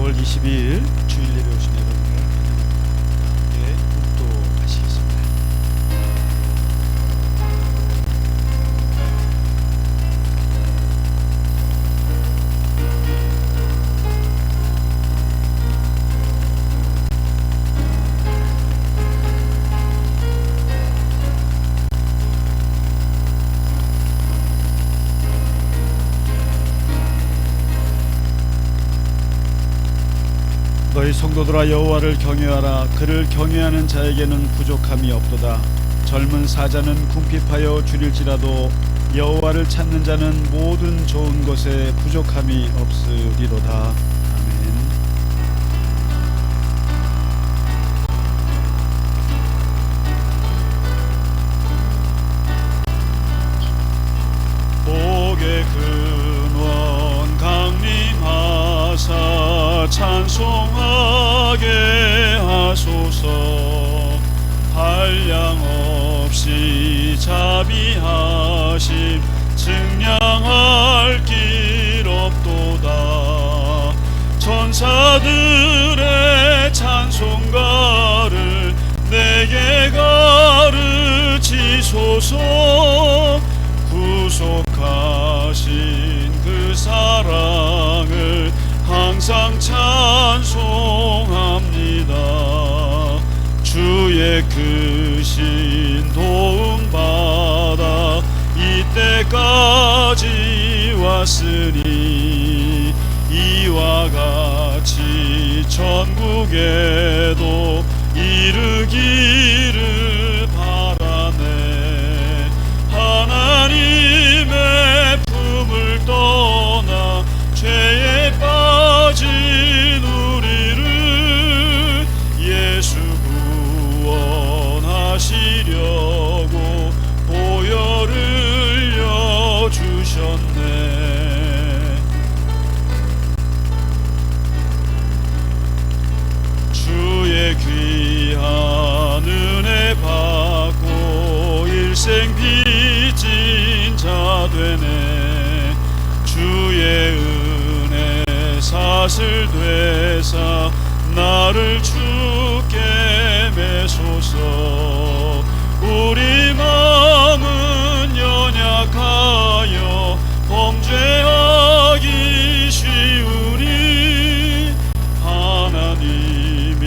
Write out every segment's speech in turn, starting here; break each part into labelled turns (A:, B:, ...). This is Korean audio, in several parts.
A: 4월 22일 주일 예배 오신 여러분을 환영합니다. 함께 묵도하시겠습니다. 너희 성도들아 여호와를 경외하라. 그를 경외하는 자에게는 부족함이 없도다. 젊은 사자는 궁핍하여 줄일지라도 여호와를 찾는 자는 모든 좋은 것에 부족함이 없으리로다. 아멘. 복의 근원 강림하사 찬송하게 하소서. 한량없이 자비하심 증량할 길 없도다. 천사들의 찬송가를 내게 가르치소서. 구속하신 그 사랑을 항상 찬송합니다. 주의 크신 도움 받아 이때까지 왔으니 이와 같이 천국에도 이르기를 바라네. 하나님의 품을 떠나 죄에 빠진 우리를 예수 구원하시려고 보혈을 흘려주셨네. 주의 귀한 은혜 받고 일생 빚진 자 되네. 주의 은혜 사슬 되사 나를 주께 매소서. 우리 마음은 연약하여 범죄하기 쉬우니 하나님이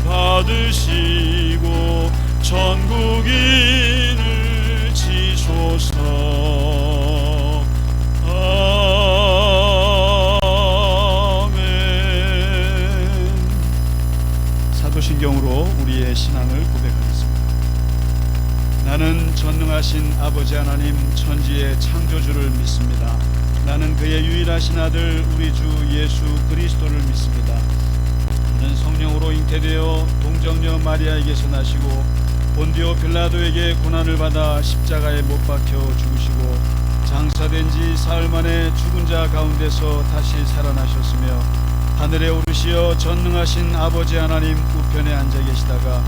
A: 받으시고 천국인을 지소서. 사도신경으로 우리의 신앙을 고백하겠습니다. 나는 전능하신 아버지 하나님 천지의 창조주를 믿습니다. 나는 그의 유일하신 아들 우리 주 예수 그리스도를 믿습니다. 그는 성령으로 잉태되어 동정녀 마리아에게서 나시고 본디오 빌라도에게 고난을 받아 십자가에 못 박혀 죽으시고 장사된 지 사흘 만에 죽은 자 가운데서 다시 살아나셨으며 하늘에 오르시어 전능하신 아버지 하나님 우편에 앉아 계시다가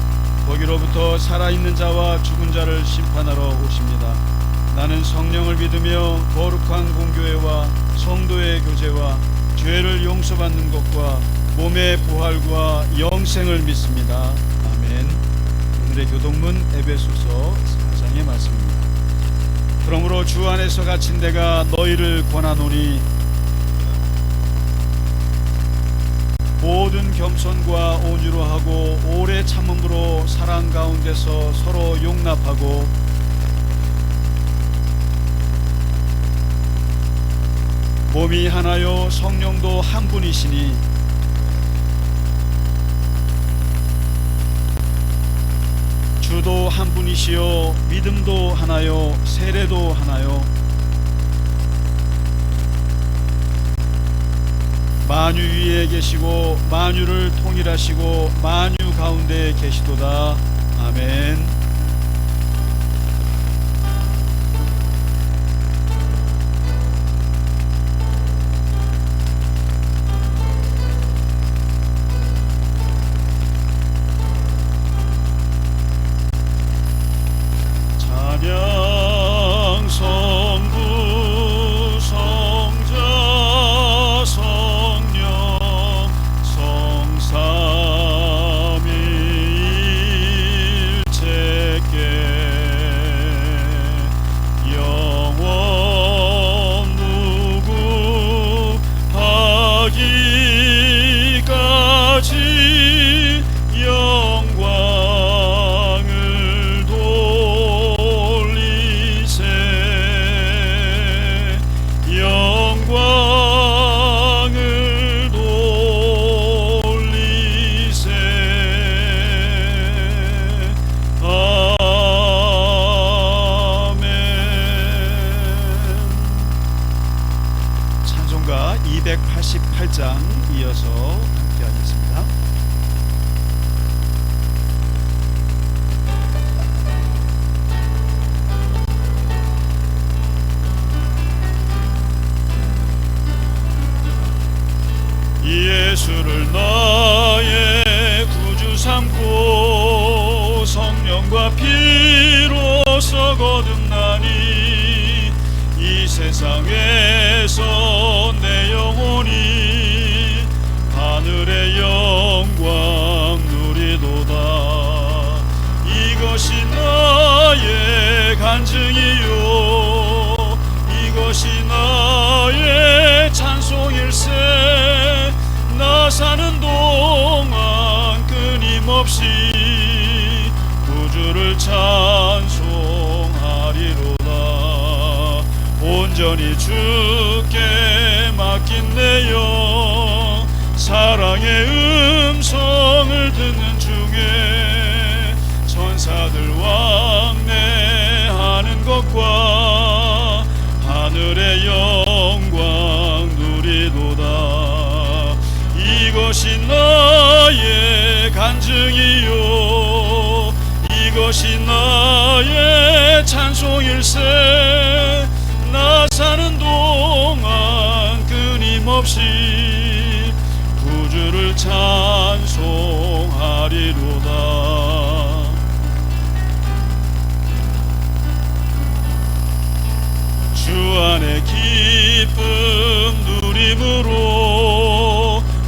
A: 거기로부터 살아있는 자와 죽은 자를 심판하러 오십니다. 나는 성령을 믿으며 거룩한 공교회와 성도의 교제와 죄를 용서받는 것과 몸의 부활과 영생을 믿습니다. 아멘. 오늘의 교동문 에베소서 4장의 말씀입니다. 그러므로 주 안에서 갇힌 내가 너희를 권하노니 모든 겸손과 온유로 하고 오래 참음으로 사랑 가운데서 서로 용납하고 몸이 하나요 성령도 한 분이시니 주도 한 분이시요 믿음도 하나요 세례도 하나요 만유 위에 계시고 만유를 통일하시고 만유 가운데 계시도다. 아멘. 찬양 성부 성자 성령 전능하기까지 영광을 돌리세. 영광을 돌리세. 아멘. 찬송가 288장 이어서 함께 하겠습니다. 예수를 나의 구주 삼고 성령과 피로써 거듭나니 이 세상에서 내 영혼이 하늘의 영광 누리도다. 이것이 나의 간증이요 이것이 나의 찬송일세. 나 사는 동안 끊임없이 구주를 찬송하리로다. 온전히 주께 맡긴 내 영 사랑의 음성을 듣는 중에 천사들 왕래하는 것과 하늘의 영광 누리도다. 이것이 나의 간증이요 이것이 나의 찬송일세. 나 사는 동안 끊임없이 구주를 찬송하리로다. 주 안에 기쁨 누림으로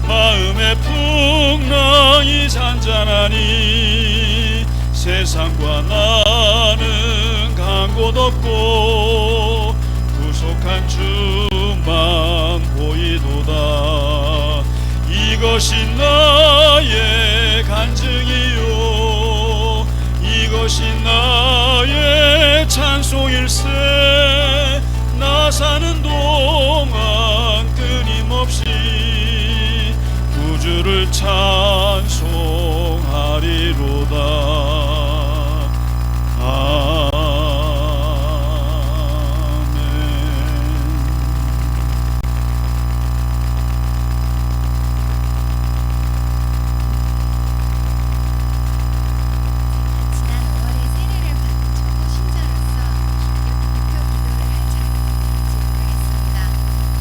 A: 마음의 풍랑이 잔잔하니 세상과 나는 간 곳 없고 구속한 주만 보이도다. 이것이 나의 간증이요 이것이 나의 찬송일세. 나 사는 동안 끊임없이 구주를 찬송하리로다. 아멘.
B: 지난 5월에 세례를 받은 초보 신자로서 유표 기도를 할 자격이 있는지 모르겠습니다.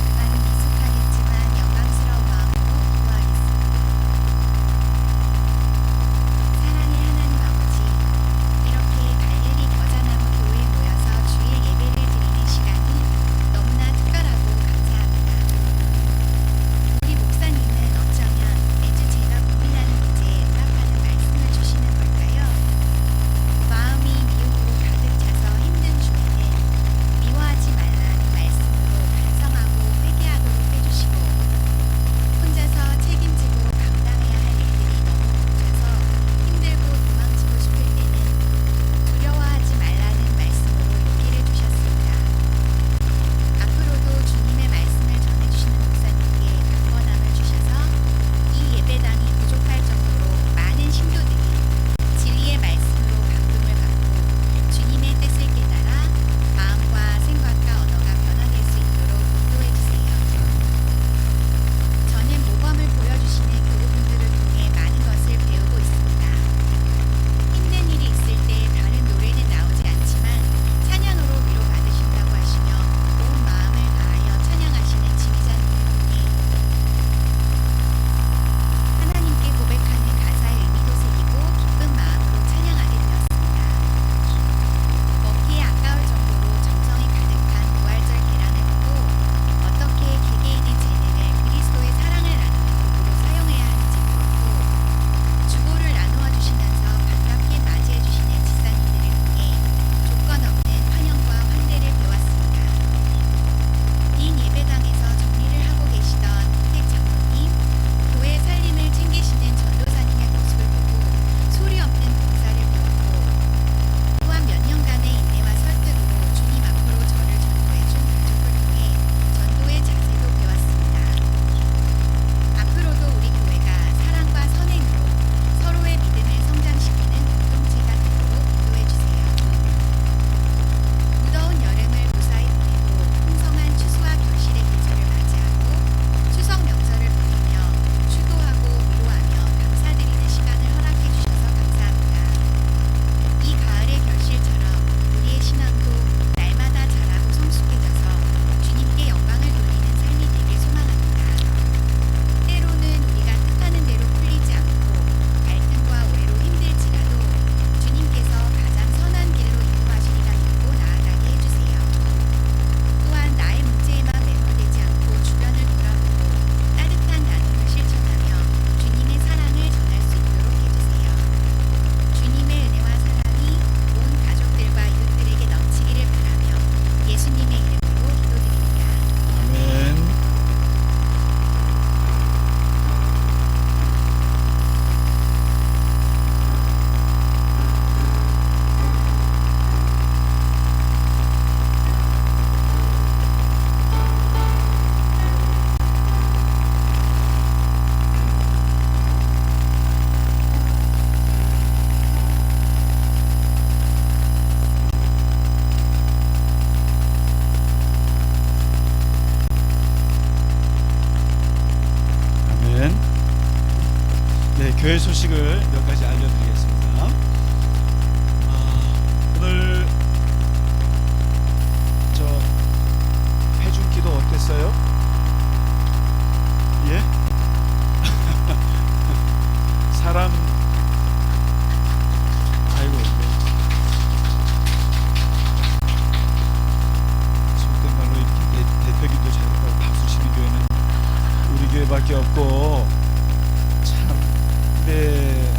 B: 그간은 미숙하겠지만 영광스러운 마음으로 기도하겠습니다.
A: 교회 소식을 몇 가지 알려드리겠습니다. 오늘 저 회중기도 어땠어요? 예? 사람 아이고 속된 말로 이렇게 대표기도 잘하고 박수시민교회는 우리 교회밖에 없고 참 근데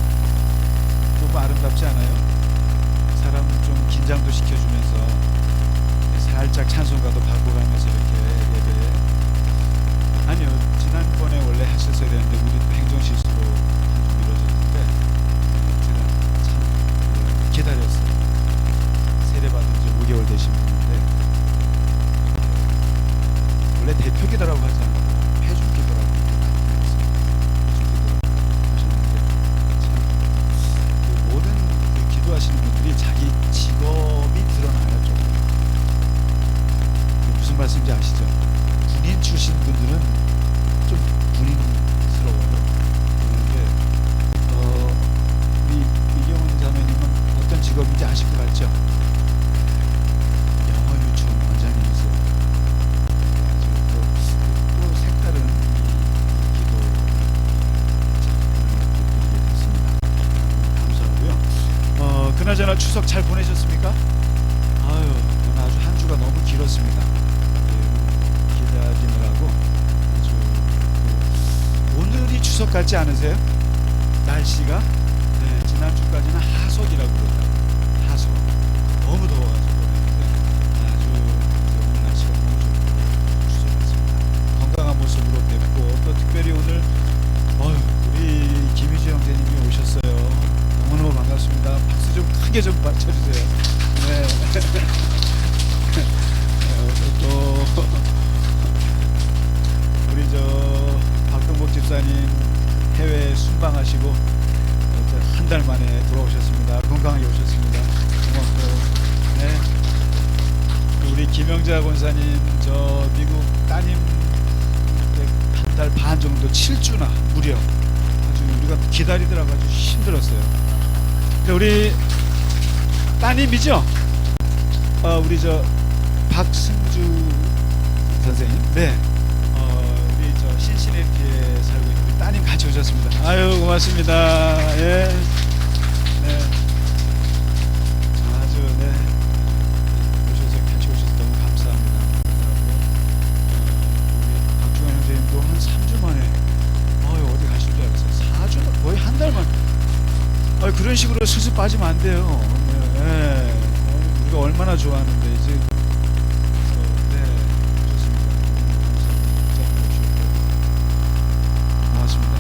A: 너무 아름답지 않아요? 사람 좀 긴장도 시켜주면서 살짝 찬송가도 바꿔가면서 이렇게 예배. 아니요, 지난번에 원래 하셨어야 되는데 우리 또 행정실수로 한주 미뤄졌는데 제가 참 기다렸어요. 세례받은 지 5개월 되신 분인데 원래 대표기도라고 하지 않고 회중기도라고 모든 기도하시는 분들이 자기 직업이 드러나요. 좀 무슨 말씀인지 아시죠? 군인 출신 분들은 좀 군인스러워요. 그런데 우리 이경원 자매님은 어떤 직업인지 아실 것 같죠? 영어 유치원 원장님이세요. 또 색다른 기도 작품을 됐습니다. 감사하고요. 그나저나 추석 잘 보내셨습니까? 아유, 아주 한 주가 너무 길었습니다. 기다리느라고 아주 오늘이 추석 같지 않으세요? 날씨가 네, 지난주까지는 하석이라고 그러더라고요. 하석 너무 더워가지고 아주 오늘 날씨가 너무 좋고 추석 같습니다. 건강한 모습으로 뵙고 또 특별히 오늘 우리 김희주 형제님이 오셨어요. 너무너무 반갑습니다. 박수 좀 크게 좀 쳐주세요. 네. 또 우리 저 박동복 집사님 해외 순방하시고 한 달 만에 돌아오셨습니다. 건강하게 오셨습니다. 고맙고 네. 우리 김영자 권사님 저 미국 따님 한 달 반 정도 7주나 무려 아주 우리가 기다리더라고 아주 힘들었어요. 우리 따님이죠? 우리 저 박승주 선생님, 네, 우리 저 신시내티에 살고 있는 우리 따님 같이 오셨습니다. 아유 고맙습니다. 예, 네, 아주 네 오셔서 같이 오셔서 너무 감사합니다. 우리 박중환 선생님도 한 3주 만에 어디 가실 줄 알았어요. 4주 거의 한 달 만. 그런 식으로 수습 빠지면 안 돼요. 네. 우리가 얼마나 좋아하는데 이제 네 좋습니다. 고맙습니다.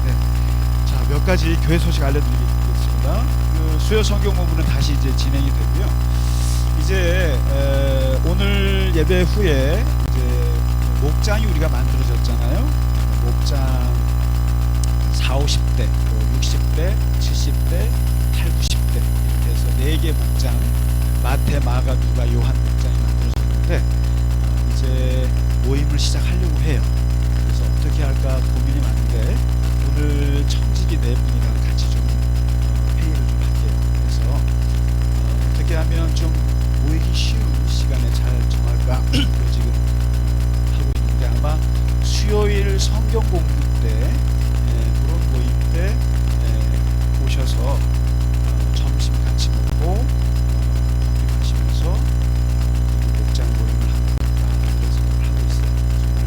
A: 네. 자, 몇 가지 교회 소식 알려드리겠습니다. 수요 성경 공부는 다시 이제 진행이 되고요. 이제 오늘 예배 후에 이제 목장이 우리가 만들어졌잖아요. 목장 40, 50대, 60대, 70대, 80, 90대 이렇게 해서 4개 목장, 마태, 마가, 누가, 요한 목장이 만들어졌는데 이제 모임을 시작하려고 해요. 그래서 어떻게 할까 고민이 많은데 오늘 청지기 4분이랑 같이 좀 회의를 좀 할게요. 그래서 어떻게 하면 좀 모이기 쉬운 시간에 잘 정할까 지금 하고 있는데 아마 수요일 성경 공부 때 그런 모임 때 오셔서 점심 같이 먹고 커피 마시면서 목장 모임을 하는 그런 생각을 하고 있어요. 오늘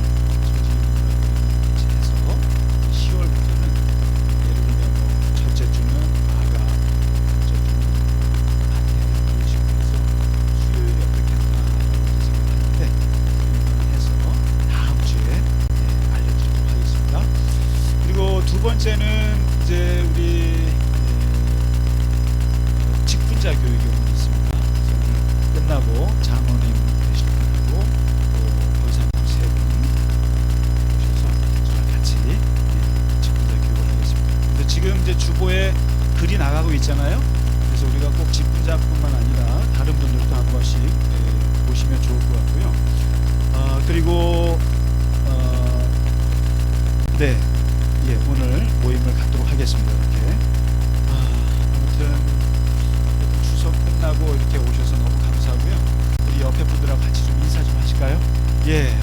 A: 같이 해서 10월부터는 예를 들면 첫째 주는 아가, 둘째 주는 마태 이런 식으로 해서 수요일이 어떻게 할까 생각하는데 해서 다음 주에 알려드리도록 하겠습니다. 그리고 두 번째는 이제 우리 직분자 교육이 오늘 있습니다. 오늘 끝나고 장로님 되실 분하고 또 권사님 3분 오셔서 저랑 같이 직분자 교육을 하겠습니다. 근데 지금 이제 주보에 글이 나가고 있잖아요. 그래서 우리가 꼭 직분자뿐만 아니라 다른 분들도 한 번씩 보시면 좋을 것 같고요. 그리고 네. 오늘 모임을 갖도록 하겠습니다. 이렇게 아무튼 추석 끝나고 이렇게 오셔서 너무 감사하고요. 우리 옆에 분들하고 같이 좀 인사 좀 하실까요?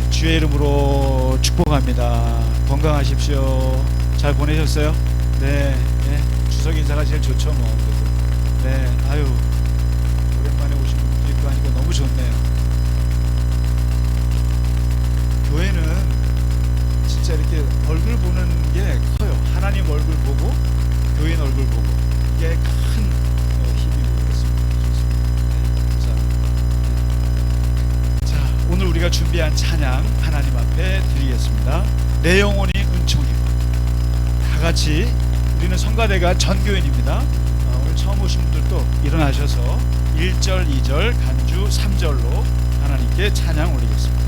A: 주의 이름으로 축복합니다. 건강하십시오. 잘 보내셨어요? 네, 추석 인사가 제일 좋죠, 뭐. 네, 아유, 오랜만에 오신 분들도 있고 하니까 너무 좋네요. 교회는 진짜 이렇게 얼굴 보는 게 커요. 하나님 얼굴 보고 교인 얼굴 보고 이게 큰 힘이 되겠습니다. 좋습니다. 네, 자, 오늘 우리가 준비한 찬양 하나님 앞에 드리겠습니다. 내 영혼이 은총이고. 다 같이 우리는 성가대가 전교인입니다. 오늘 처음 오신 분들도 일어나셔서 1절, 2절, 간주 3절로 하나님께 찬양 올리겠습니다.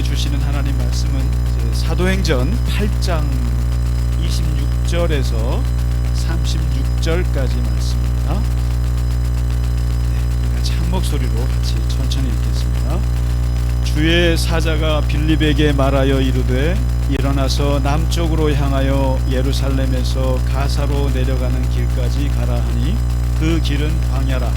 A: 주시는 하나님 말씀은 사도행전 8장 26절에서 36절까지 말씀입니다. 우리가 참 목소리로 같이 천천히 읽겠습니다. 주의 사자가 빌립에게 말하여 이르되 일어나서 남쪽으로 향하여 예루살렘에서 가사로 내려가는 길까지 가라 하니 그 길은 광야라.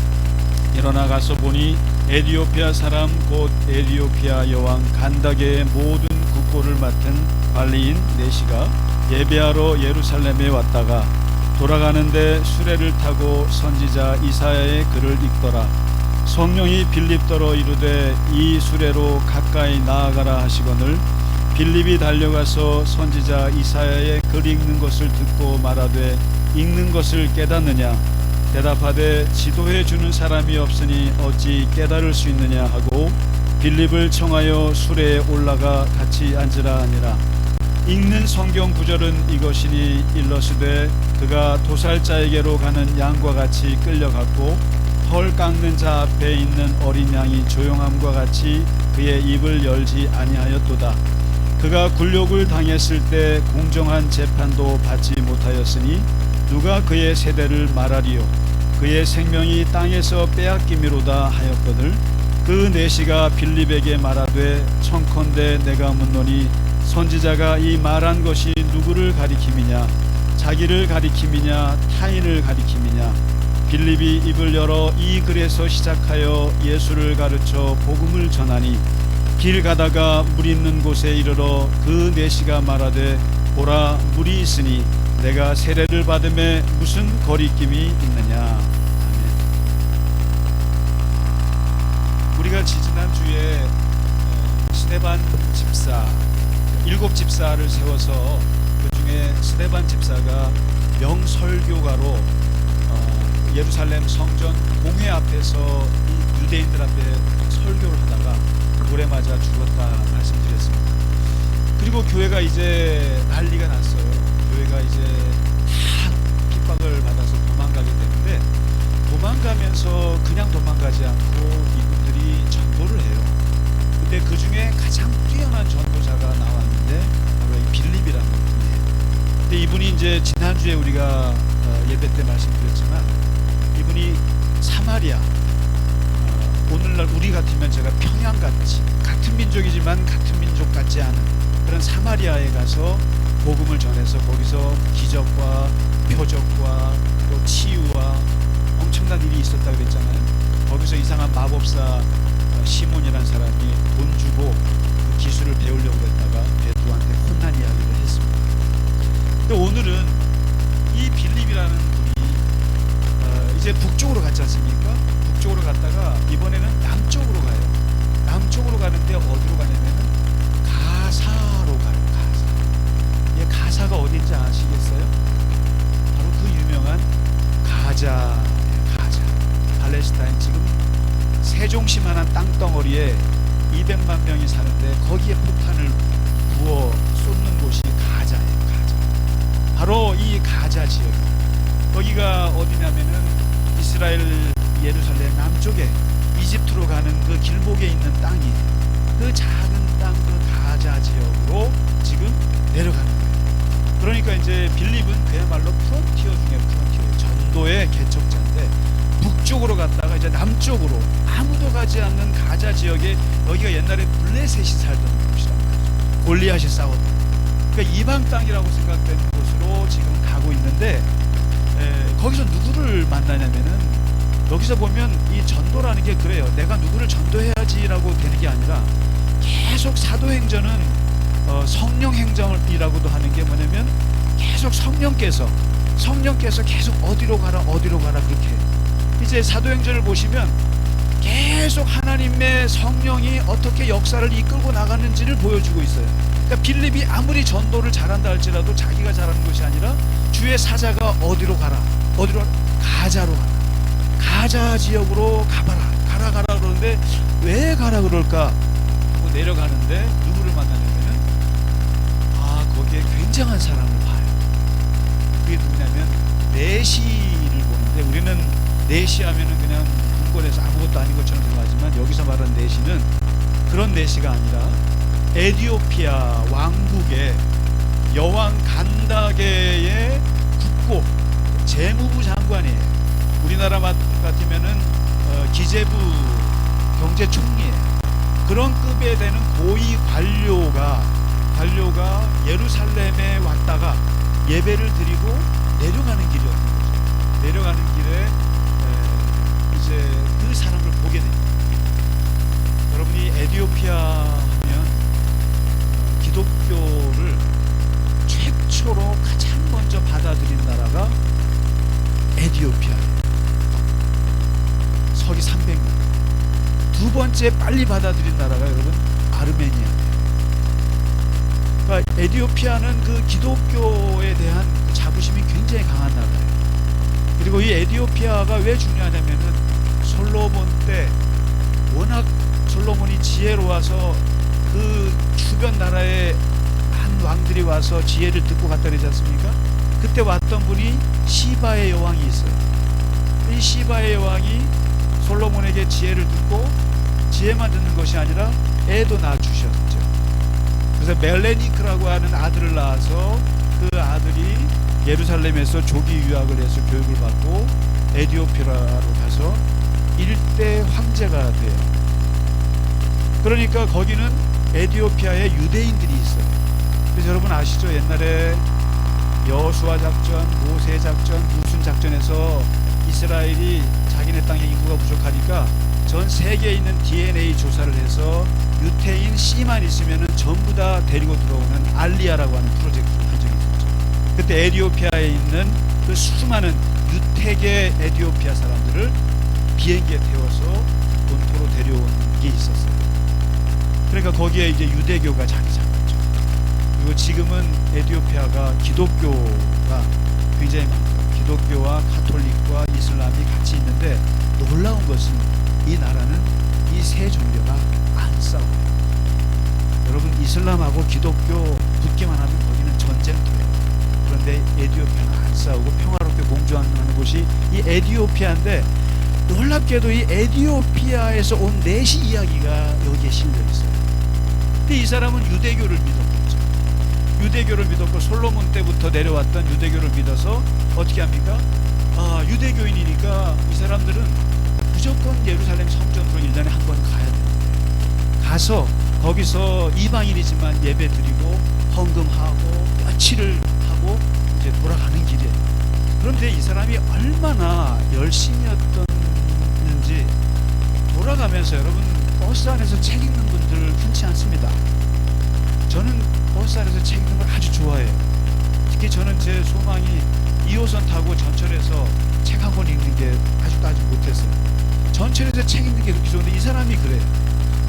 A: 일어나 가서 보니 에디오피아 사람 곧 에디오피아 여왕 간다게의 모든 국고를 맡은 관리인 네시가 예배하러 예루살렘에 왔다가 돌아가는데 수레를 타고 선지자 이사야의 글을 읽더라. 성령이 빌립더러 이르되 이 수레로 가까이 나아가라 하시거늘 빌립이 달려가서 선지자 이사야의 글 읽는 것을 듣고 말하되 읽는 것을 깨닫느냐 대답하되 지도해 주는 사람이 없으니 어찌 깨달을 수 있느냐 하고 빌립을 청하여 수레에 올라가 같이 앉으라 하니라. 읽는 성경 구절은 이것이니 일러스되 그가 도살자에게로 가는 양과 같이 끌려갔고 털 깎는 자 앞에 있는 어린 양이 조용함과 같이 그의 입을 열지 아니하였도다. 그가 굴욕을 당했을 때 공정한 재판도 받지 못하였으니 누가 그의 세대를 말하리요. 그의 생명이 땅에서 빼앗김이로다 하였거늘 그 네시가 빌립에게 말하되 청컨대 내가 묻노니 선지자가 이 말한 것이 누구를 가리킴이냐. 자기를 가리킴이냐 타인을 가리킴이냐. 빌립이 입을 열어 이 글에서 시작하여 예수를 가르쳐 복음을 전하니 길 가다가 물 있는 곳에 이르러 그 내시가 말하되 보라 물이 있으니 내가 세례를 받음에 무슨 거리낌이 있느냐. 아멘. 우리가 지지난주에 스데반 집사 7집사를 세워서 그 중에 스데반 집사가 명설교가로 예루살렘 성전 공회 앞에서 이 유대인들 앞에 설교를 하다가 돌에 맞아 죽었다 말씀드렸습니다. 그리고 교회가 이제 난리가 났어요. 교회가 이제 다 핍박을 받아서 도망가게 되는데, 도망가면서 그냥 도망가지 않고 이분들이 전도를 해요. 근데 그 중에 가장 뛰어난 전도자가 나왔는데 바로 이 빌립이라는 분이에요. 근데 이분이 이제 지난주에 우리가 예배 때 말씀드렸지만, 이분이 사마리아, 오늘날 우리 같으면 제가 평양같이 같은 민족이지만 같은 민족 같지 않은 그런 사마리아에 가서 복음을 전해서 거기서 기적과 표적과 또 치유와 엄청난 일이 있었다 그랬잖아요. 거기서 이상한 마법사 시몬이라는 사람이 돈 주고 그 기술을 배우려고 했다가 베드로한테 혼난 이야기를 했습니다. 근데 오늘은 이 빌립이라는 분이 이제 북쪽으로 갔지 않습니까? 북쪽으로 갔다가 이번에는 남쪽으로 가요. 남쪽으로 가는데 어디로 가냐면은 가사로 가요. 가사. 이 가사가 어딘지 아시겠어요? 바로 그 유명한 가자. 팔레스타인 지금 세종시만한 땅덩어리에 200만 명이 사는데 거기에 폭탄을 부어 쏟는 곳이 가자예요. 가자. 바로 이 가자 지역. 거기가 어디냐면은 이스라엘 예루살렘 남쪽에 이집트로 가는 그 길목에 있는 땅이, 그 작은 땅, 그 가자 지역으로 지금 내려가는 거예요. 그러니까 이제 빌립은 그야말로 프론티어 중에 프론티어예요. 전도의 개척자인데 북쪽으로 갔다가 이제 남쪽으로 아무도 가지 않는 가자 지역에, 여기가 옛날에 블레셋이 살던 곳이란 말이죠. 골리앗이 싸웠던. 그러니까 이방 땅이라고 생각되는 곳으로 지금 가고 있는데, 거기서 누구를 만나냐면은, 여기서 보면 이 전도라는 게 그래요. 내가 누구를 전도해야지라고 되는 게 아니라 계속 사도행전은 성령행전이라고도 하는 게 뭐냐면, 계속 성령께서 계속 어디로 가라 그렇게 해요. 이제 사도행전을 보시면 계속 하나님의 성령이 어떻게 역사를 이끌고 나가는지를 보여주고 있어요. 그러니까 빌립이 아무리 전도를 잘한다 할지라도 자기가 잘하는 것이 아니라 주의 사자가 어디로 가라 가자로 가라, 가자 지역으로 가라 그러는데 왜 가라 그럴까 하고 내려가는데 누구를 만나냐면은 거기에 굉장한 사람을 봐요. 그게 누구냐면 내시를 보는데, 우리는 내시 하면은 그냥 궁궐에서 아무것도 아닌 것처럼 생각하지만, 여기서 말하는 내시는 그런 내시가 아니라 에티오피아 왕국의 여왕 간다게의 국고 재무부 장관이에요. 우리나라 같으면은 기재부 경제총리예요. 그런 급에 되는 고위 관료가 예루살렘에 왔다가 예배를 드리고 내려가는 길이었던 거죠. 내려가는 길에 이제 그 사람을 보게 됩니다. 여러분이 에티오피아 하면 기독교를 최초로 가장 먼저 받아들인 나라가 에티오피아예요. 서기 300년. 두 번째 빨리 받아들인 나라가 여러분 아르메니아예요. 그러니까 에티오피아는 그 기독교에 대한 자부심이 굉장히 강한 나라예요. 그리고 이 에티오피아가 왜 중요하냐면은 솔로몬 때 워낙 솔로몬이 지혜로워서 그 주변 나라의 한 왕들이 와서 지혜를 듣고 갔다 그러지 않습니까? 그때 왔던 분이 시바의 여왕이 있어요. 이 시바의 여왕이 솔로몬에게 지혜를 듣고 지혜만 듣는 것이 아니라 애도 낳아주셨죠. 그래서 멜레니크라고 하는 아들을 낳아서 그 아들이 예루살렘에서 조기 유학을 해서 교육을 받고 에티오피아로 가서 일대 황제가 돼요. 그러니까 거기는 에티오피아에 유대인들이 있어요. 그래서 여러분 아시죠? 옛날에 여호수아 작전, 모세 작전, 무슨 작전에서 이스라엘이 자기네 땅에 인구가 부족하니까 전 세계에 있는 DNA 조사를 해서 유태인 C만 있으면 전부 다 데리고 들어오는 알리아라고 하는 프로젝트를 한 적이 있었죠. 그때 에티오피아에 있는 그 수많은 유태계 에티오피아 사람들을 비행기에 태워서 본토로 데려온 게 있었어요. 그러니까 거기에 이제 유대교가 자리 잡았죠. 그리고 지금은 에티오피아가 기독교가 굉장히 많고 기독교와 가톨릭과 이슬람이 같이 있는데 놀라운 것은 이 나라는 이 세 종교가 안 싸워요. 여러분 이슬람하고 기독교 붙기만 하면 거기는 전쟁터예요. 그런데 에티오피아는 안 싸우고 평화롭게 공존하는 곳이 이 에티오피아인데 놀랍게도 이 에티오피아에서 온 내시 이야기가 여기에 실려 있어요. 근데 이 사람은 유대교를 믿었겠죠. 유대교를 믿었고 솔로몬 때부터 내려왔던 유대교를 믿어서 어떻게 합니까? 유대교인이니까 이 사람들은 무조건 예루살렘 성전으로 1년에 한 번 가야 되는데 가서 거기서 이방인이지만 예배 드리고 헌금하고 며칠을 하고 이제 돌아가는 길이에요. 그런데 이 사람이 얼마나 열심이었는지 돌아가면서 여러분 버스 안에서 책 읽는 분들 흔치 않습니다. 저는 버스 안에서 책 읽는 걸 아주 좋아해요. 특히 저는 제 소망이 2호선 타고 전철에서 책 한 권 읽는 게 아직도 아직 못했어요. 전철에서 책 읽는 게 그렇게 좋은데 이 사람이 그래요.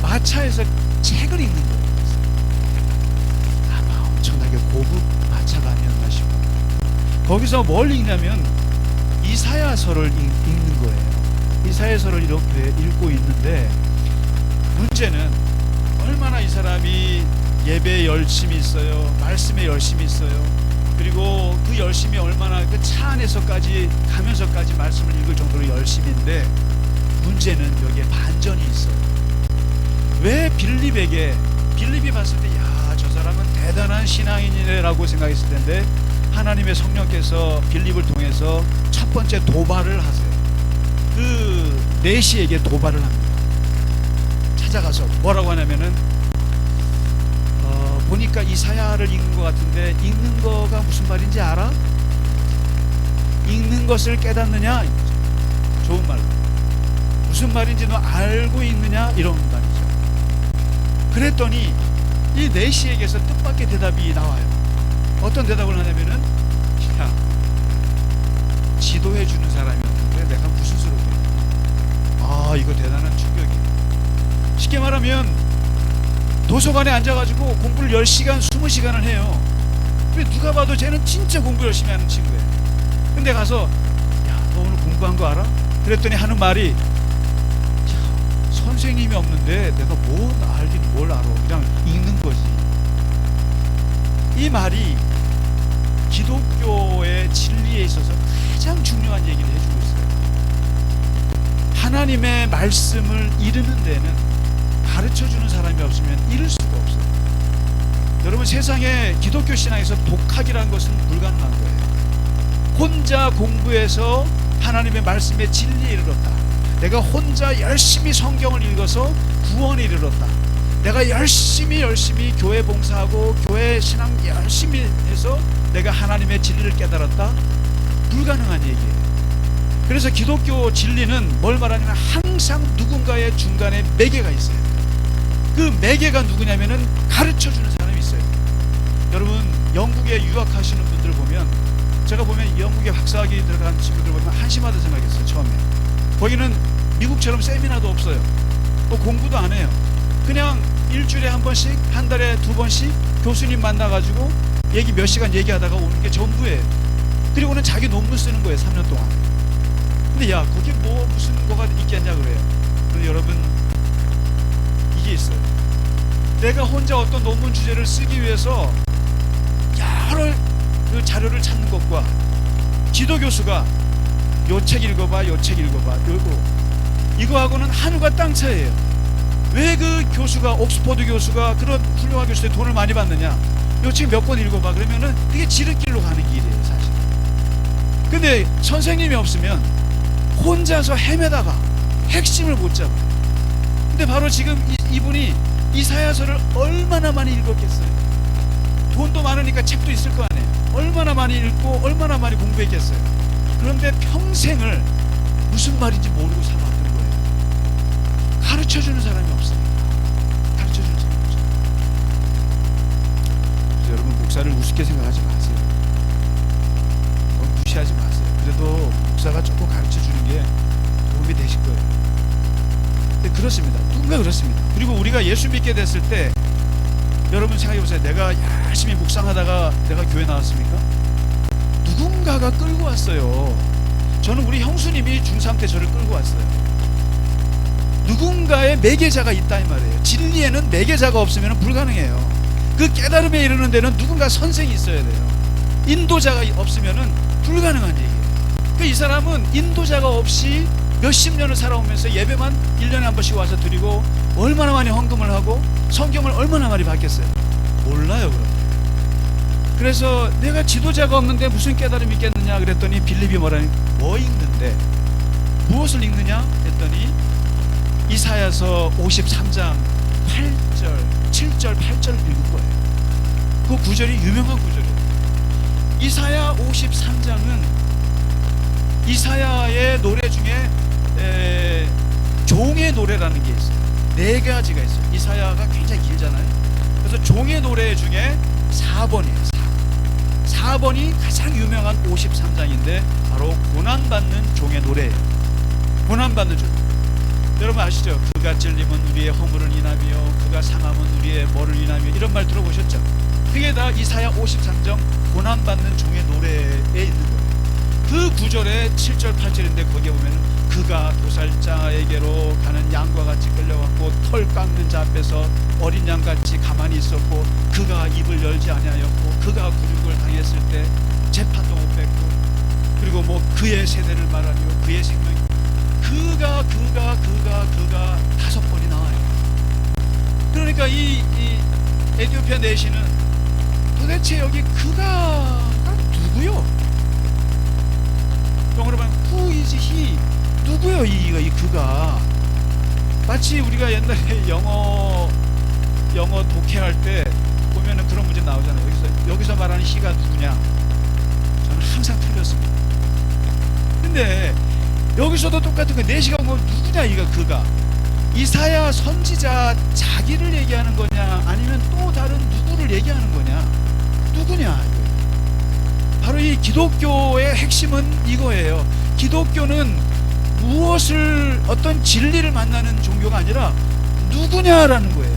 A: 마차에서 책을 읽는 거예요. 아마 엄청나게 고급 마차가 아니었나 싶어요. 거기서 뭘 읽냐면 이사야서를 읽는 거예요. 이사야서를 이렇게 읽고 있는데 문제는 얼마나 이 사람이 예배에 열심히 있어요. 말씀에 열심히 있어요. 그리고 그 열심히 얼마나 그 차 안에서까지 가면서까지 말씀을 읽을 정도로 열심인데 문제는 여기에 반전이 있어요. 왜 빌립이 봤을 때 야, 저 사람은 대단한 신앙인이라고 생각했을 텐데 하나님의 성령께서 빌립을 통해서 첫 번째 도발을 하세요. 그 내시에게 도발을 합니다. 찾아가서 뭐라고 하냐면은 보니까 이사야를 읽는 것 같은데 읽는 거가 무슨 말인지 알아? 읽는 것을 깨닫느냐? 좋은 말로 무슨 말인지 너 알고 읽느냐? 이런 말이죠. 그랬더니 이 내시에게서 뜻밖의 대답이 나와요. 어떤 대답을 하냐면은 야, 지도해 주는 사람이었는데 내가 무슨 수로 이거 대단한 충격이에요. 쉽게 말하면 도서관에 앉아가지고 공부를 10시간, 20시간을 해요. 근데 누가 봐도 쟤는 진짜 공부 열심히 하는 친구예요. 근데 가서 야, 너 오늘 공부한 거 알아? 그랬더니 하는 말이 야, 선생님이 없는데 내가 뭘 알긴 뭘 알아. 그냥 읽는 거지. 이 말이 기독교의 진리에 있어서 가장 중요한 얘기를 해주고 있어요. 하나님의 말씀을 이루는 데는 가르쳐주는 사람이 없으면 이룰 수가 없어요. 여러분 세상에 기독교 신앙에서 독학이라는 것은 불가능한 거예요. 혼자 공부해서 하나님의 말씀의 진리에 이르렀다. 내가 혼자 열심히 성경을 읽어서 구원에 이르렀다. 내가 열심히 교회 봉사하고 교회 신앙 열심히 해서 내가 하나님의 진리를 깨달았다. 불가능한 얘기예요. 그래서 기독교 진리는 뭘 말하냐면 항상 누군가의 중간에 매개가 있어요. 그 매개가 누구냐면은 가르쳐주는 사람이 있어요. 여러분 영국에 유학하시는 분들 보면 제가 보면 영국에 박사학위 들어간 친구들 보면 한심하다 생각했어요. 처음에 거기는 미국처럼 세미나도 없어요. 뭐 공부도 안 해요. 그냥 일주일에 한 번씩 한 달에 2번씩 교수님 만나가지고 몇 시간 얘기하다가 오는 게 전부예요. 그리고는 자기 논문 쓰는 거예요. 3년 동안. 근데 야 거기 뭐 무슨 뭐가 있겠냐 그래요. 근데 여러분 이게 있어요. 내가 혼자 어떤 논문 주제를 쓰기 위해서 여러 그 자료를 찾는 것과 지도 교수가 요 책 읽어봐 이거하고는 하늘과 땅 차이예요. 왜 그 교수가 옥스퍼드 교수가 그런 훌륭한 교수한테 돈을 많이 받느냐? 요 책 몇 권 읽어봐 그러면은 그게 지름길로 가는 길이에요 사실. 근데 선생님이 없으면 혼자서 헤매다가 핵심을 못 잡아요. 근데 바로 지금 이분이 이사야서를 얼마나 많이 읽었겠어요.
C: 돈도 많으니까 책도 있을 거 아니에요. 얼마나 많이 읽고 얼마나 많이 공부했겠어요. 그런데 평생을 무슨 말인지 모르고 살아왔던 거예요. 가르쳐주는 사람이 없습니다. 가르쳐주는 사람이 없어요. 그래서 여러분, 목사를 우습게 생각하지 마세요. 무시하지 마세요. 그래도 목사가 조금 가르쳐주는 게 도움이 되실 거예요. 근데 그렇습니다. 누군가 그렇습니다. 그리고 우리가 예수 믿게 됐을 때 여러분 생각해보세요. 내가 열심히 묵상하다가 내가 교회 나왔습니까? 누군가가 끌고 왔어요. 저는 우리 형수님이 중3 때 저를 끌고 왔어요. 누군가의 매개자가 있다 이 말이에요. 진리에는 매개자가 없으면 불가능해요. 그 깨달음에 이르는 데는 누군가 선생이 있어야 돼요. 인도자가 없으면 불가능한 얘기예요. 그러니까 이 사람은 인도자가 없이 몇십 년을 살아오면서 예배만 1년에 한 번씩 와서 드리고 얼마나 많이 헌금을 하고 성경을 얼마나 많이 받겠어요? 몰라요. 그래서 내가 지도자가 없는데 무슨 깨달음이 있겠느냐 그랬더니 빌립이 뭐라니, 뭐 읽는데 무엇을 읽느냐 했더니 이사야서 53장 8절 7절 8절을 읽을 거예요. 그 구절이 유명한 구절이에요. 이사야 53장은 이사야의 노래 중에 종의 노래라는 게 있어요. 네 가지가 있어요. 이사야가 굉장히 길잖아요. 그래서 종의 노래 중에 4번이에요. 4번이 가장 유명한 53장인데 바로 고난받는 종의 노래예요. 고난받는 종. 여러분 아시죠? 그가 찔림은 우리의 허물을 인하며 그가 상함은 우리의 뭐를 인하며, 이런 말 들어보셨죠? 그게 다 이사야 53장 고난받는 종의 노래에 있는 거예요. 그 구절에 7절 8절인데 거기에 보면 그가 도살자에게로 가는 양과 같이 끌려갔고 털 깎는 자 앞에서 어린 양같이 가만히 있었고 그가 입을 열지 아니하였고 그가 굴욕을 당했을 때 재판도 못 뵙고, 그리고 뭐 그의 세대를 말하며 그의 생명, 그가 5번이 나와요. 그러니까 이 에티오피아 내시는 도대체 여기 그가 누구요? 영어로 말하면 who is he? 누구요 이 그가? 마치 우리가 옛날에 영어 독해할 때 보면은 그런 문제 나오잖아요. 여기서 말하는 he가 누구냐? 저는 항상 틀렸습니다. 근데 여기서도 똑같은 거예요. 내시가 뭐 누구냐 이가 그가? 이사야 선지자 자기를 얘기하는 거냐 아니면 또 다른 누구를 얘기하는 거냐? 누구냐? 바로 이 기독교의 핵심은 이거예요. 기독교는 무엇을, 어떤 진리를 만나는 종교가 아니라 누구냐라는 거예요.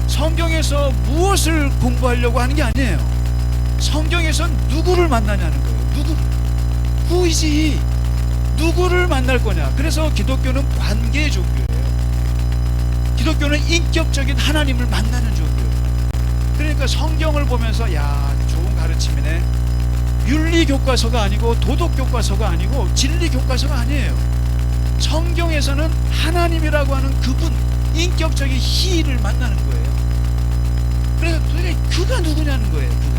C: 성경에서 무엇을 공부하려고 하는 게 아니에요. 성경에선 누구를 만나냐는 거예요. 누구를. Who is he? 누구를 만날 거냐. 그래서 기독교는 관계 종교예요. 기독교는 인격적인 하나님을 만나는 종교예요. 그러니까 성경을 보면서 야, 좋은 가르침이네. 윤리 교과서가 아니고 도덕 교과서가 아니고 진리 교과서가 아니에요. 성경에서는 하나님이라고 하는 그분, 인격적인 희를 만나는 거예요. 그래서 도대체 그가 누구냐는 거예요. 그가.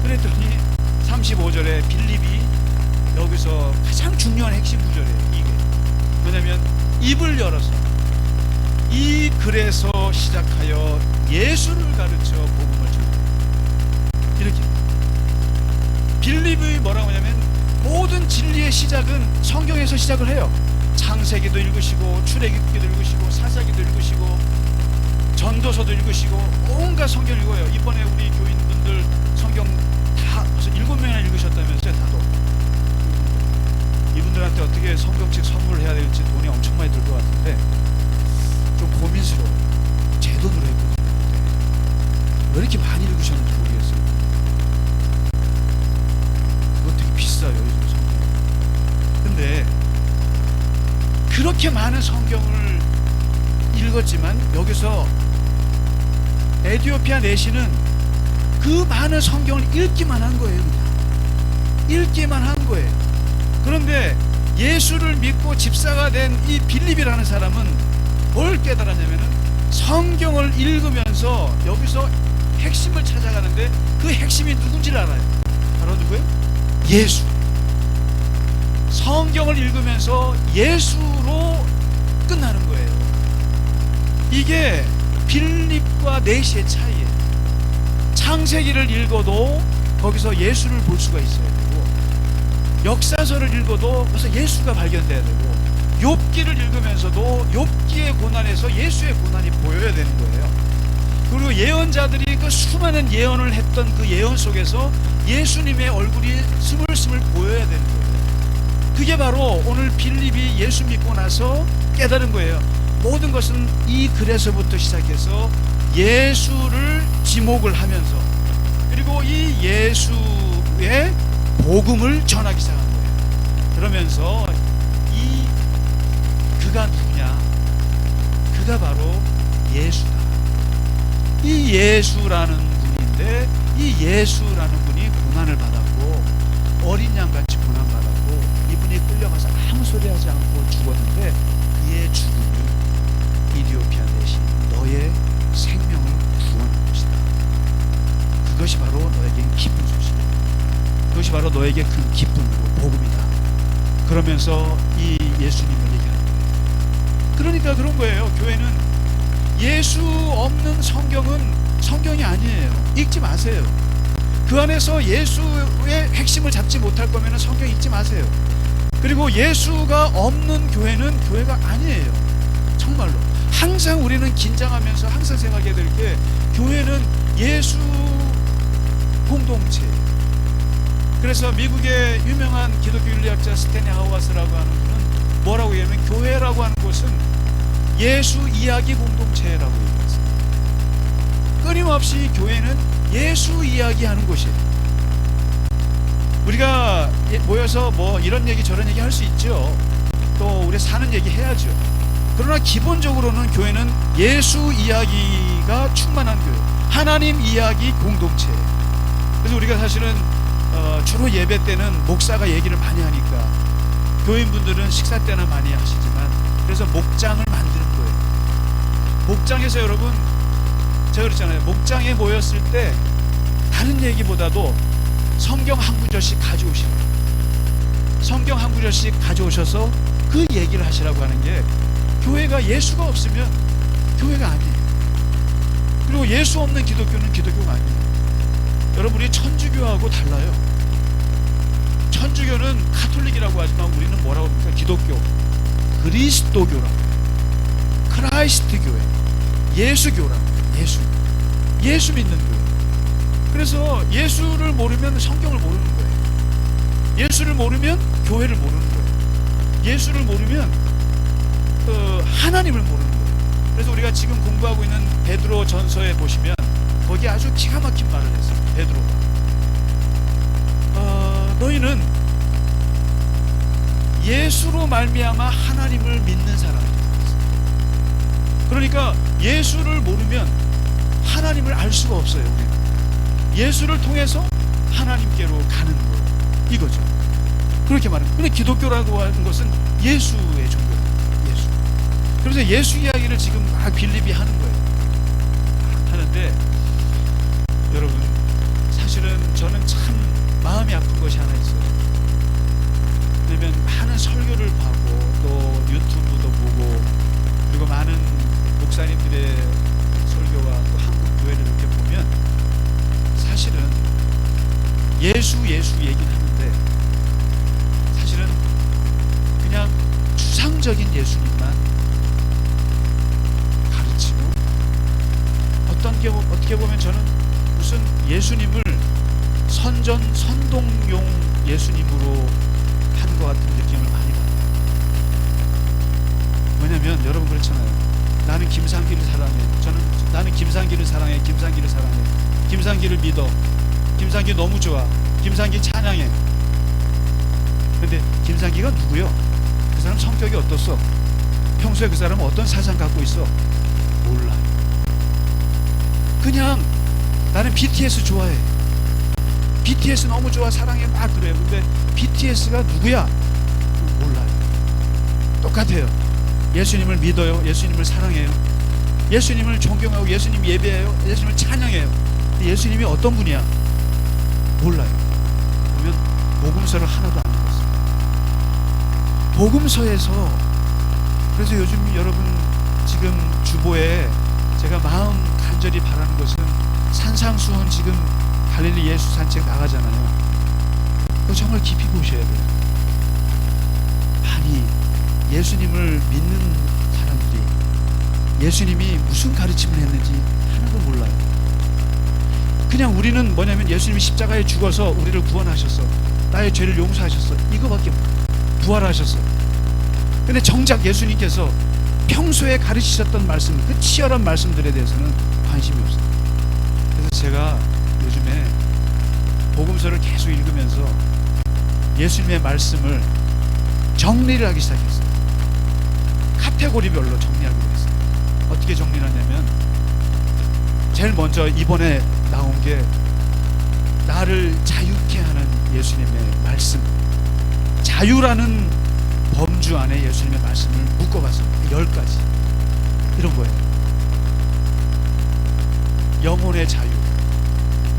C: 그랬더니 35절에 빌립이 여기서 가장 중요한 핵심 구절이에요. 이게 뭐냐면 입을 열어서 이 글에서 시작하여 예수를 가르쳐 복음을 전하라. 이렇게 빌립이 뭐라고 하냐면 모든 진리의 시작은 성경에서 시작을 해요. 창세기도 읽으시고 출애굽기도 읽으시고 사사기도 읽으시고 전도서도 읽으시고 온갖 성경 읽어요. 이번에 우리 교인분들 성경 다 무슨 7명이나 읽으셨다면서요. 다도 이분들한테 어떻게 성경책 선물을 해야 될지 돈이 엄청 많이 들 것 같은데 좀 고민스러워요. 제 돈으로 했거든요. 왜 이렇게 많이 읽으셨는지 모르겠어요. 그거 되게 비싸요 요즘 성경. 근데 그렇게 많은 성경을 읽었지만 여기서 에티오피아 내시는 그 많은 성경을 읽기만 한 거예요. 그냥 읽기만 한 거예요. 그런데 예수를 믿고 집사가 된 이 빌립이라는 사람은 뭘 깨달았냐면은 성경을 읽으면서 여기서 핵심을 찾아가는데 그 핵심이 누군지를 알아요. 바로 누구예요? 예수. 성경을 읽으면서 예수로 끝나는 거예요. 이게 빌립과 내시의 차이예요. 창세기를 읽어도 거기서 예수를 볼 수가 있어야 되고, 역사서를 읽어도 거기서 예수가 발견돼야 되고, 욥기를 읽으면서도 욥기의 고난에서 예수의 고난이 보여야 되는 거예요. 그리고 예언자들이 그 수많은 예언을 했던 그 예언 속에서 예수님의 얼굴이 스물스물 보여야 되는 거예요. 그게 바로 오늘 빌립이 예수 믿고 나서 깨달은 거예요. 모든 것은 이 글에서부터 시작해서 예수를 지목을 하면서, 그리고 이 예수의 복음을 전하기 시작한 거예요. 그러면서 이 그가 누구냐? 그가 바로 예수다. 이 예수라는 분인데, 이 예수라는 분이 고난을 받았고, 어린 양같이 고난받았고, 이분이 끌려가서 아무 소리 하지 않고 죽었는데, 그의 죽음이 이디오피아 대신 너의 생명을 구원한 것이다. 그것이 바로 너에겐 기쁜 소식이다. 그것이 바로 너에게 큰 기쁨이고 복음이다. 그러면서 이 예수님을 얘기하는 거예요. 그러니까 그런 거예요. 교회는 예수 없는 성경은 성경이 아니에요. 읽지 마세요. 그 안에서 예수의 핵심을 잡지 못할 거면 성경 읽지 마세요. 그리고 예수가 없는 교회는 교회가 아니에요. 정말로. 항상 우리는 긴장하면서 항상 생각해야 될 게, 교회는 예수 공동체. 그래서 미국의 유명한 기독교 윤리학자 스탠리 하우아스라고 하는 분은 뭐라고 얘기하면, 교회라고 하는 곳은 예수 이야기 공동체라고 얘기했어요. 끊임없이 교회는 예수 이야기하는 곳이에요. 우리가 모여서 뭐 이런 얘기 저런 얘기 할 수 있죠. 또 우리 사는 얘기 해야죠. 그러나 기본적으로는 교회는 예수 이야기가 충만한 교회, 하나님 이야기 공동체. 그래서 우리가 사실은 주로 예배 때는 목사가 얘기를 많이 하니까 교인분들은 식사 때나 많이 하시지만, 그래서 목장을 만드는 거예요. 목장에서 여러분, 제가 그랬잖아요. 목장에 모였을 때 다른 얘기보다도 성경 한 구절씩 가져오시라고, 성경 한 구절씩 가져오셔서 그 얘기를 하시라고 하는 게, 교회가 예수가 없으면 교회가 아니에요. 그리고 예수 없는 기독교는 기독교가 아니에요. 여러분, 우리 천주교하고 달라요. 천주교는 카톨릭이라고 하지만 우리는 뭐라고 합니까? 기독교, 그리스도교라고, 크라이스트 교회, 예수교라고. 예수 믿는 교회. 그래서 예수를 모르면 성경을 모르는 거예요. 예수를 모르면 교회를 모르는 거예요. 예수를 모르면 하나님을 모르는 거예요. 그래서 우리가 지금 공부하고 있는 베드로 전서에 보시면 거기 아주 기가 막힌 말을 했어요. 베드로가 너희는 예수로 말미암아 하나님을 믿는 사람이다. 그러니까 예수를 모르면 하나님을 알 수가 없어요. 우리는 예수를 통해서 하나님께로 가는 거, 이거죠. 그렇게 말합니다. 근데 기독교라고 하는 것은 예수의 종교예요. 예수. 그래서 예수 이야기를 지금 막 빌립이 하는 거예요. 하는데 여러분, 사실은 저는 참 마음이 아픈 것이 하나 있어요. 왜냐면 많은 설교를 보고 또 유튜브도 보고, 그리고 많은 목사님들의 설교와 또 한국 교회를 이렇게 보면 사실은 예수 얘기는 하는데, 사실은 그냥 추상적인 예수님만 가르치고, 어떻게 보면 저는 무슨 예수님을 선동용 예수님으로 한 것 같은 느낌을 많이 받아요. 왜냐면 여러분 그렇잖아요. 나는 김상기를 사랑해. 나는 김상기를 사랑해. 김상기를 믿어. 김상기 너무 좋아. 김상기 찬양해. 근데 김상기가 누구요? 그 사람 성격이 어떻소? 평소에 그 사람은 어떤 사상 갖고 있어? 몰라요. 그냥 나는 BTS 좋아해. BTS 너무 좋아, 사랑해, 막 그래요. 근데 BTS가 누구야? 몰라요. 똑같아요. 예수님을 믿어요. 예수님을 사랑해요. 예수님을 존경하고 예수님 예배해요. 예수님을 찬양해요. 근데 예수님이 어떤 분이야? 몰라요. 그러면 복음서를 하나도 안 읽었어요. 복음서에서, 그래서 요즘 여러분 지금 주보에 제가 마음 간절히 바라는 것은 산상수훈 지금 갈릴리 예수 산책 나가잖아요. 그거 정말 깊이 보셔야 돼요. 아니, 예수님을 믿는 사람들이 예수님이 무슨 가르침을 했는지 하나도 몰라요. 그냥 우리는 뭐냐면 예수님이 십자가에 죽어서 우리를 구원하셨어, 나의 죄를 용서하셨어, 이거밖에 몰라요. 부활하셨어. 근데 정작 예수님께서 평소에 가르치셨던 말씀, 그 치열한 말씀들에 대해서는 관심이 없어요. 그래서 제가 요즘에 복음서를 계속 읽으면서 예수님의 말씀을 정리를 하기 시작했어요. 카테고리별로 정리하기로 했어요. 어떻게 정리를 하냐면, 제일 먼저 이번에 나온 게 나를 자유케 하는 예수님의 말씀, 자유라는 범주 안에 예수님의 말씀을 묶어봤어요. 10가지 이런 거예요. 영혼의 자유,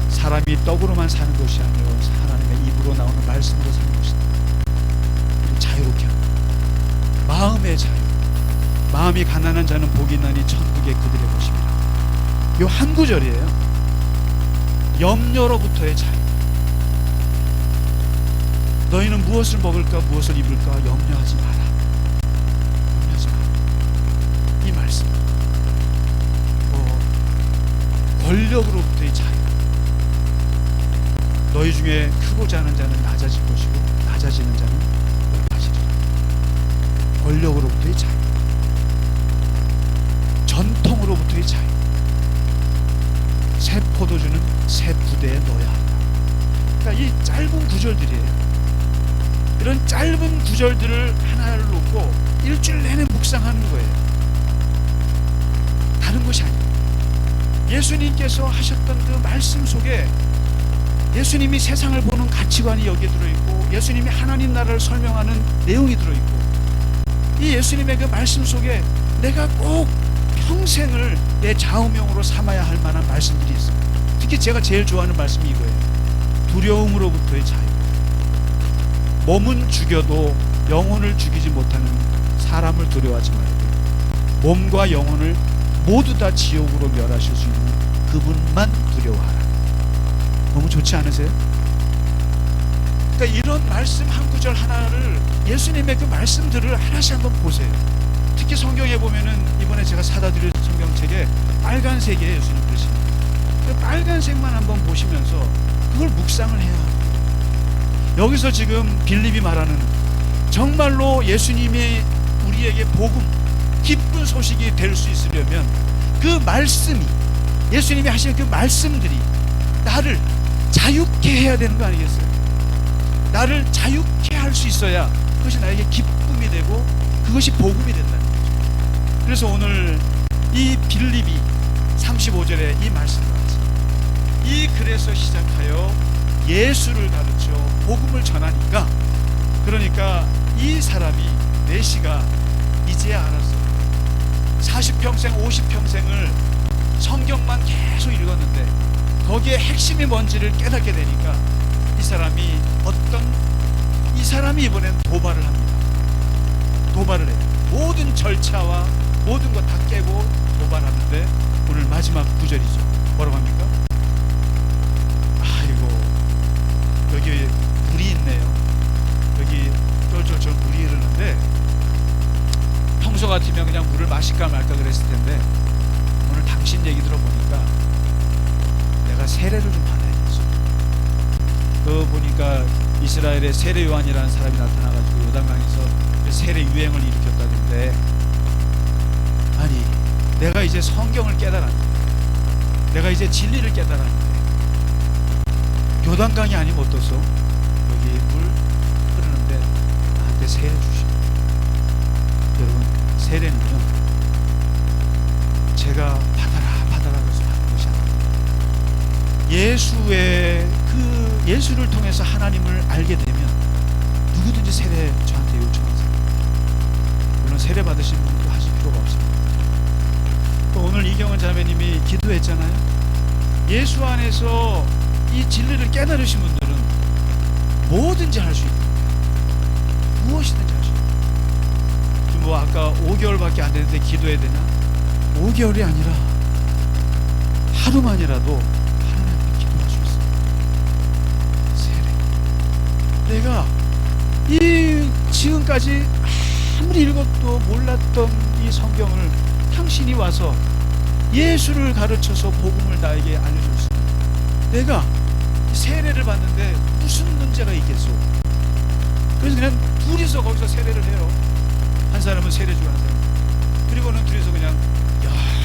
C: 사람이 떡으로만 사는 것이 아니라 하나님의 입으로 나오는 말씀으로 사는 것이다. 그리고 자유롭게 합니다. 마음의 자유, 마음이 가난한 자는 복이 있나니 천국에 그들의 것입니다. 요 한 구절이에요. 염려로부터의 자유. 너희는 무엇을 먹을까 무엇을 입을까 염려하지 마라. 염려하지 마라. 이 말씀. 권력으로부터의 자유. 너희 중에 크고자 하는 자는 낮아질 것이고 낮아지는 자는 높아지리라. 권력으로부터의 자유. 전통으로부터의 자유. 새 포도주는 새 부대에 넣어야 한다. 그러니까 이 짧은 구절들이에요. 이런 짧은 구절들을 하나를 놓고 일주일 내내 묵상하는 거예요. 다른 것이 아니에요. 예수님께서 하셨던 그 말씀 속에 예수님이 세상을 보는 가치관이 여기에 들어있고, 예수님이 하나님 나라를 설명하는 내용이 들어있고, 이 예수님의 그 말씀 속에 내가 꼭 평생을 내 좌우명으로 삼아야 할 만한 말씀들이 있어요. 특히 제가 제일 좋아하는 말씀이 이거예요. 두려움으로부터의 자유. 몸은 죽여도 영혼을 죽이지 못하는 사람을 두려워하지 말고 몸과 영혼을 모두 다 지옥으로 멸하실 수 있는 그분만 두려워하라. 너무 좋지 않으세요? 그러니까 이런 말씀 한 구절 하나를, 예수님의 그 말씀들을 하나씩 한번 보세요. 특히 성경에 보면은 이번에 제가 사다 드릴 성경책에 빨간색이에요. 예수님 글씨. 그 빨간색만 한번 보시면서 그걸 묵상을 해야 합니다. 여기서 지금 빌립이 말하는 정말로 예수님이 우리에게 복음, 기쁜 소식이 될 수 있으려면 그 말씀이, 예수님이 하신 그 말씀들이 나를 자유케 해야 되는 거 아니겠어요? 나를 자유케 할 수 있어야 그것이 나에게 기쁨이 되고 그것이 복음이 된다는 거죠. 그래서 오늘 이 빌립이 35절에 이 말씀을 하죠. 이 글에서 시작하여 예수를 가르쳐 복음을 전하니까, 그러니까 이 사람이, 내시가 이제야 알았어요. 40평생 50평생을 성경만 계속 읽었는데 거기에 핵심이 뭔지를 깨닫게 되니까 이 사람이 이번엔 도발을 합니다. 도발을 해요. 모든 절차와 모든 것 다 깨고 도발하는데, 오늘 마지막 구절이죠. 뭐라고 합니까? 아이고, 여기 물이 있네요. 여기 저 물이 흐르는데, 평소 같으면 그냥 물을 마실까 말까 그랬을 텐데 오늘 당신 얘기 들어보니까 내가 세례를 좀 받아야겠어. 그 보니까 이스라엘에 세례 요한이라는 사람이 나타나가지고 요단강에서 세례 유행을 일으켰다는데, 아니 내가 이제 성경을 깨달았는데, 내가 이제 진리를 깨달았는데 요단강이 아니면 어떠소? 여기 물 흐르는데 나한테 세례 주시오. 여러분, 세례는요 제가 받아라 그래서 하는 것이 아닙니다. 예수를 통해서 하나님을 알게 되면 누구든지 세례 저한테 요청하세요. 물론 세례 받으신 분도 하실 필요가 없습니다. 또 오늘 이경은 자매님이 기도했잖아요. 예수 안에서 이 진리를 깨달으신 분들은 뭐든지 할 수 있는 거예요. 무엇이든지 할 수 있는 거예요. 뭐 아까 5개월밖에 안 되는데 기도해야 되나? 5개월이 아니라 하루만이라도 하나님께 기도할 수 있어요. 세례. 내가 이 지금까지 아무리 읽어도 몰랐던 이 성경을 당신이 와서 예수를 가르쳐서 복음을 나에게 알려줬습니다. 내가 세례를 받는데 무슨 문제가 있겠소? 그래서 그냥 둘이서 거기서 세례를 해요. 한 사람은 세례주고 한 사람, 그리고는 둘이서 그냥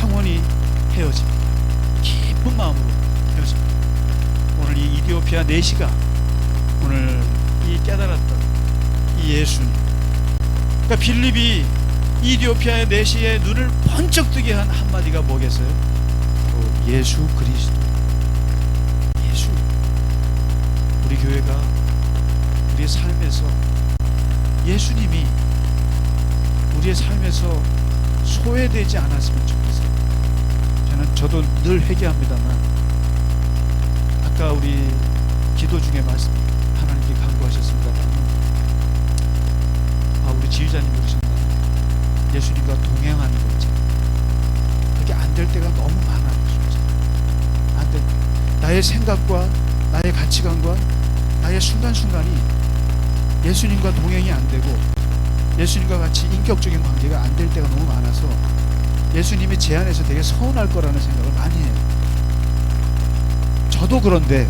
C: 영원히 헤어집니다. 기쁜 마음으로 헤어집니다. 오늘 이 이디오피아 내시가 오늘 이 깨달았던 이 예수님, 그러니까 빌립이 이디오피아의 내시의 눈을 번쩍 뜨게 한 한마디가 뭐겠어요? 바로 예수 그리스도. 예수. 우리 교회가 우리의 삶에서 예수님이 우리의 삶에서 소외되지 않았으면 좋겠어요. 저도 늘 회개합니다만, 아까 우리 기도 중에 말씀 하나님께 간구하셨습니다만, 우리 지휘자님 그러신다. 예수님과 동행하는 거 있잖아요. 그게 안 될 때가 너무 많아요. 진짜. 안 될 때. 나의 생각과 나의 가치관과 나의 순간순간이 예수님과 동행이 안 되고 예수님과 같이 인격적인 관계가 안 될 때가 너무 많아서 예수님이 제 안에서 되게 서운할 거라는 생각을 많이 해요. 저도 그런데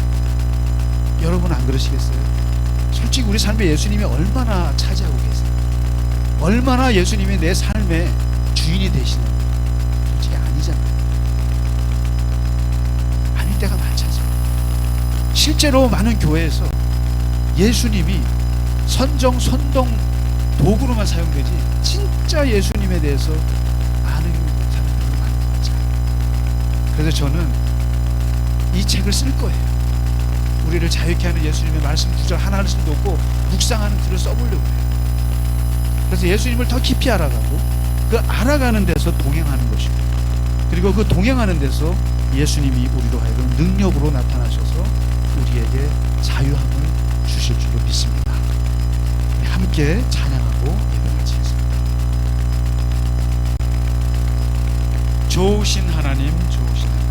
C: 여러분 안 그러시겠어요? 솔직히 우리 삶에 예수님이 얼마나 차지하고 계세요? 얼마나 예수님이 내 삶의 주인이 되시는 거예요? 솔직히 아니잖아요. 아닐 때가 많지 않습니까? 실제로 많은 교회에서 예수님이 선정, 선동 도구로만 사용되지 진짜 예수님에 대해서 아는 사람들이 많은 것 같지 않아요. 그래서 저는 이 책을 쓸 거예요. 우리를 자유케 하는 예수님의 말씀 구절 하나씩 놓고 묵상하는 글을 써보려고 해요. 그래서 예수님을 더 깊이 알아가고 그 알아가는 데서 동행하는 것이고, 그리고 그 동행하는 데서 예수님이 우리로 하여금 능력으로 나타나셔서 우리에게 자유함을 주실 줄로 믿습니다. 함께 찬양하고 예배 마치겠습니다. 좋으신 하나님, 좋으신 하나님.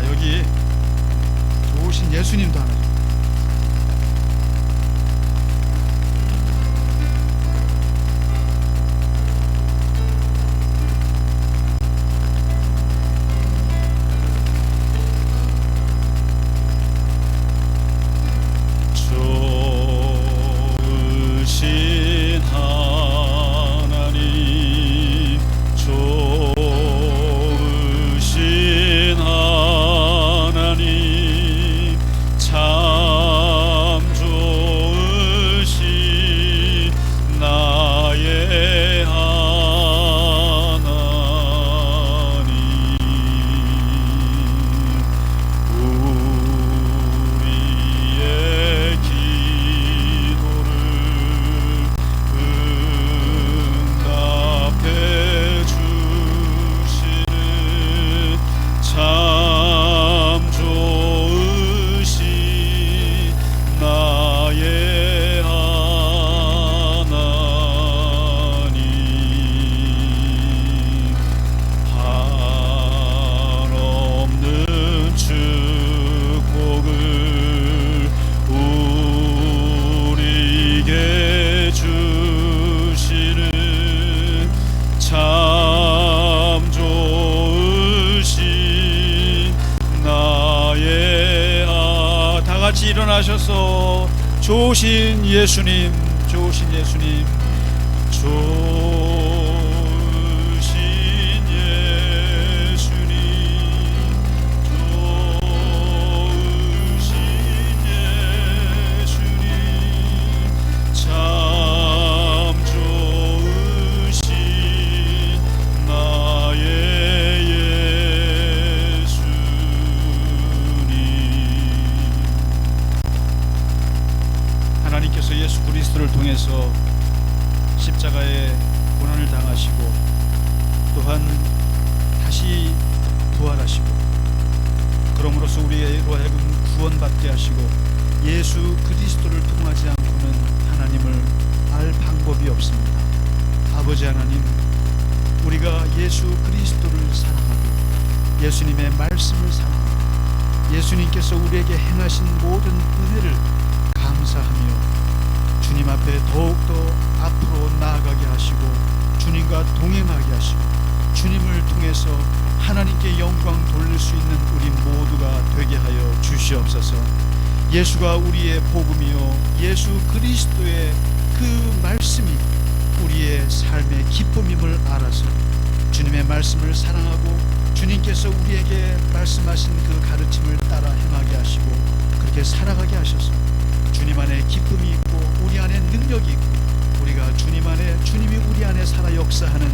C: 여기 좋으신 예수님도 하나 좀. 일어나셔서 좋으신 예수님, 좋으신 예수님, 좋으신 예수님, 좋으신 예수님, 참 좋으신 나의 하나님께서 예수 그리스도를 통해서 십자가의 고난을 당하시고 또한 다시 부활하시고 그럼으로써 우리로 하여금 구원받게 하시고 예수 그리스도를 통하지 않고는 하나님을 알 방법이 없습니다. 아버지 하나님, 우리가 예수 그리스도를 사랑하고 예수님의 말씀을 사랑하고 예수님께서 우리에게 행하신 모든 은혜를 감사하며 주님 앞에 더욱더 앞으로 나아가게 하시고 주님과 동행하게 하시고 주님을 통해서 하나님께 영광 돌릴 수 있는 우리 모두가 되게 하여 주시옵소서. 예수가 우리의 복음이요 예수 그리스도의 그 말씀이 우리의 삶의 기쁨임을 알아서 주님의 말씀을 사랑하고 주님께서 우리에게 말씀하신 그 가르침을 따라 행하게 하시고 그렇게 살아가게 하셔서 주님 안에 기쁨이 있고 우리 안에 능력이 있고 우리가 주님 안에 주님이 우리 안에 살아 역사하는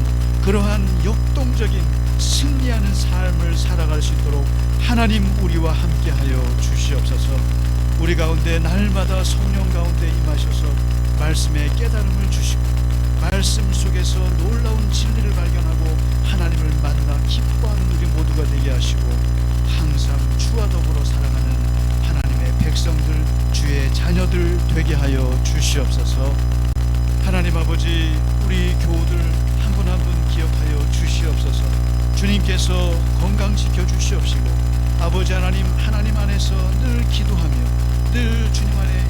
C: 그러한 역동적인 승리하는 삶을 살아갈 수 있도록 하나님 우리와 함께하여 주시옵소서. 우리 가운데 날마다 성령 가운데 임하셔서 말씀의 깨달음을 주시고 말씀 속에서 놀라운 진리를 발견하고 하나님을 만나 기뻐하는 우리 모두가 되게 하시고 항상 주와 더불어 살아가는 하나님의 백성들 주의 자녀들 되게 하여 주시옵소서. 하나님 아버지 우리 교우들 한 분 한 분 기억하여 주시옵소서. 주님께서 건강 지켜주시옵시고 아버지 하나님 안에서 늘 기도하며 늘 주님 안에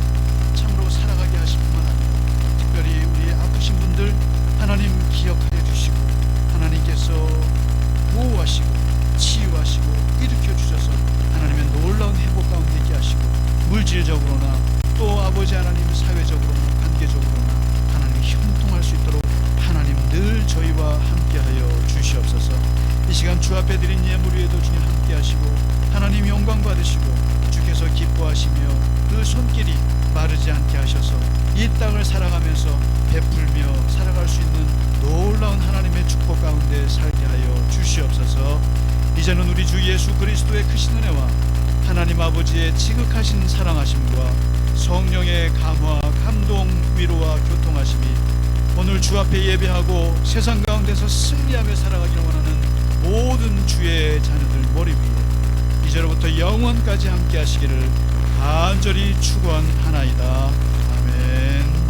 C: 참으로 살아가게 하실 뿐만 아니라 특별히 우리 아프신 분들 하나님 기억하여 주시고 하나님께서 보호하시고 치유하시고 일으켜 주셔서 하나님의 놀라운 회복 가운데 있게 하시고 물질적으로나 또 아버지 하나님 사회적으로나 관계적으로나 하나님 형통할 수 있도록 하나님 늘 저희와 함께하여 주시옵소서. 이 시간 주 앞에 드린 예물 위에도 주님 함께 하시고 하나님 영광 받으시고 주께서 기뻐하시며 그 손길이 마르지 않게 하셔서 이 땅을 살아가면서 베풀며 살아갈 수 있는 놀라운 하나님의 축복 가운데 살게 하여 주시옵소서. 이제는 우리 주 예수 그리스도의 크신 은혜와 하나님 아버지의 지극하신 사랑하심과 성령의 감화 감동 위로와 교통하심이 오늘 주 앞에 예배하고 세상 가운데서 승리하며 살아가기를 원하는 모든 주의 자녀들 머리 위에 이제로부터 영원까지 함께 하시기를 간절히 축원하나이다. 아멘.